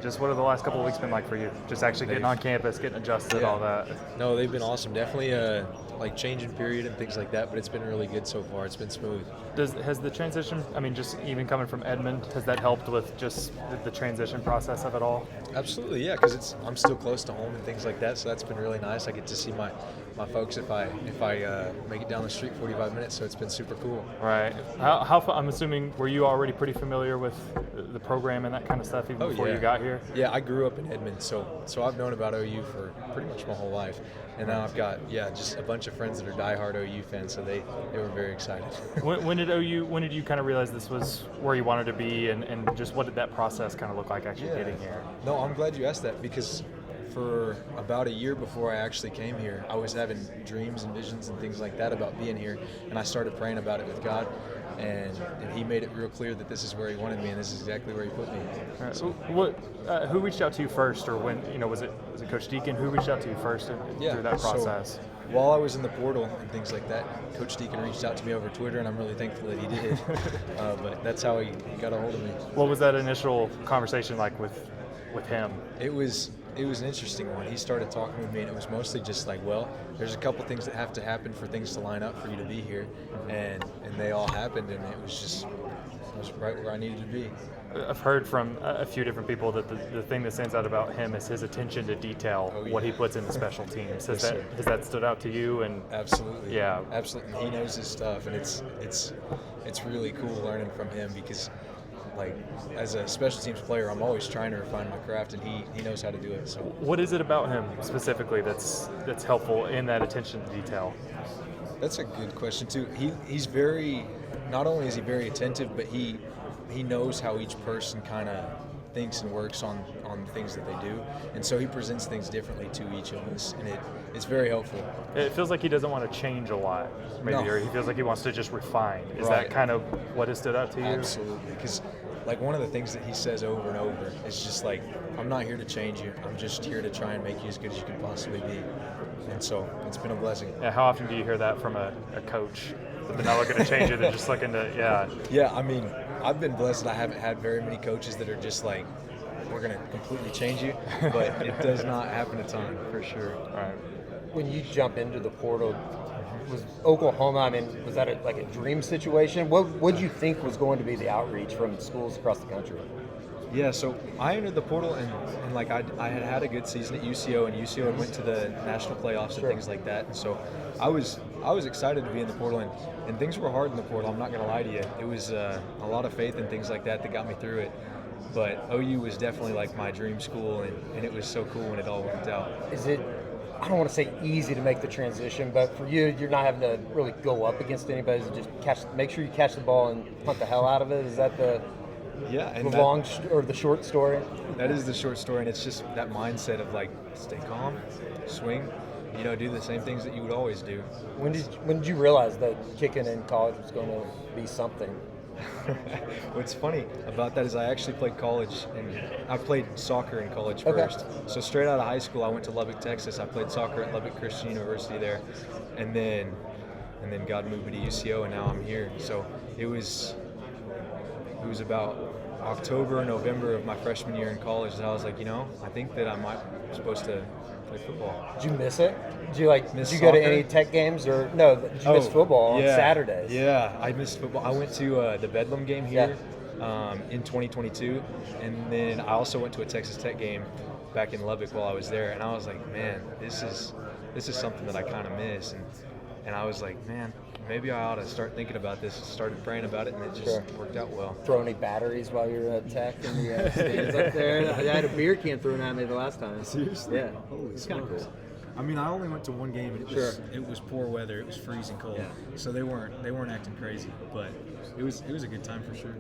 just what have the last couple of weeks been like for you? Just actually getting on campus, getting adjusted, all that. No, they've been awesome. Definitely like changing period and things like that, but it's been really good so far. It's been smooth. Has the transition, I mean, just even coming from Edmond, has that helped with just the transition process of it all? Absolutely, yeah, because I'm still close to home and things like that, so that's been really nice. I get to see my folks if I make it down the street 45 minutes, so it's been super cool. Right. I'm assuming, were you already pretty familiar with the program and that kind of stuff even before you got here? Yeah, I grew up in Edmond, so I've known about OU for pretty much my whole life. And now I've got, just a bunch of friends that are diehard OU fans, so they were very excited. When did you kind of realize this was where you wanted to be, and just what did that process kind of look like actually getting here? No, I'm glad you asked that, because for about a year before I actually came here, I was having dreams and visions and things like that about being here, and I started praying about it with God, and He made it real clear that this is where He wanted me, and this is exactly where He put me. Right. So who reached out to you first, or when, was it Coach Deacon? Who reached out to you first through that process? So, while I was in the portal and things like that, Coach Deacon reached out to me over Twitter, and I'm really thankful that he did. But that's how he got a hold of me. What was that initial conversation like with him? It was an interesting one. He started talking with me, and it was mostly just like, well, there's a couple things that have to happen for things to line up for you to be here, and they all happened, and it was right where I needed to be. I've heard from a few different people that the thing that stands out about him is his attention to detail, what he puts into special teams. Has that stood out to you? And absolutely, yeah, absolutely. He knows his stuff, and it's really cool learning from him, because like as a special teams player, I'm always trying to refine my craft, and he knows how to do it. So what is it about him specifically that's helpful in that attention to detail? That's a good question too. He's very, not only is he very attentive, but he knows how each person kind of thinks and works on the things that they do, and so he presents things differently to each of us, and it's very helpful. It feels like he doesn't want to change a lot, maybe, or he feels like he wants to just refine. Is that kind of what has stood out to you? Absolutely, because like one of the things that he says over and over is just like, I'm not here to change you, I'm just here to try and make you as good as you can possibly be. And so it's been a blessing. Yeah, how often do you hear that from a coach? That they're not looking to change it, they're just looking to, Yeah, I mean, I've been blessed that I haven't had very many coaches that are just like, we're going to completely change you, but it does not happen a ton, for sure. All right. When you jump into the portal, was Oklahoma, I mean, was that like a dream situation? What did you think was going to be the outreach from schools across the country? Yeah, so I entered the portal, and like I had a good season at UCO, and UCO went to the national playoffs and things like that. And so I was excited to be in the portal, and things were hard in the portal. I'm not going to lie to you. It was a lot of faith and things like that got me through it. But OU was definitely like my dream school, and it was so cool when it all worked out. Is it, I don't want to say easy to make the transition, but for you, you're not having to really go up against anybody. Just make sure you catch the ball and punt the hell out of it. Is that the long or the short story? That is the short story, and it's just that mindset of like, stay calm, swing, do the same things that you would always do. When did you realize that kicking in college was going to be something? What's funny about that is I actually played college, and I played soccer in college first. So straight out of high school, I went to Lubbock, Texas. I played soccer at Lubbock Christian University there, and then God moved me to UCO, and now I'm here. So it was about October, November of my freshman year in college that I was like, I think that I might be supposed to play football. Did you miss it? Did you go to any Tech games, or no? Did you miss football on Saturdays? Yeah, I missed football. I went to the Bedlam game here in 2022, and then I also went to a Texas Tech game back in Lubbock while I was there, and I was like, man, this is something that I kind of miss, and I was like, man, maybe I ought to start thinking about this. Started praying about it, and it just worked out well. Throw any batteries while you're at Tech in the stands up there? I had a beer can thrown at me the last time. Seriously? Yeah. Holy it's kind of cool. I mean, I only went to one game, and it was poor weather. It was freezing cold, so they weren't acting crazy, but it was a good time for sure.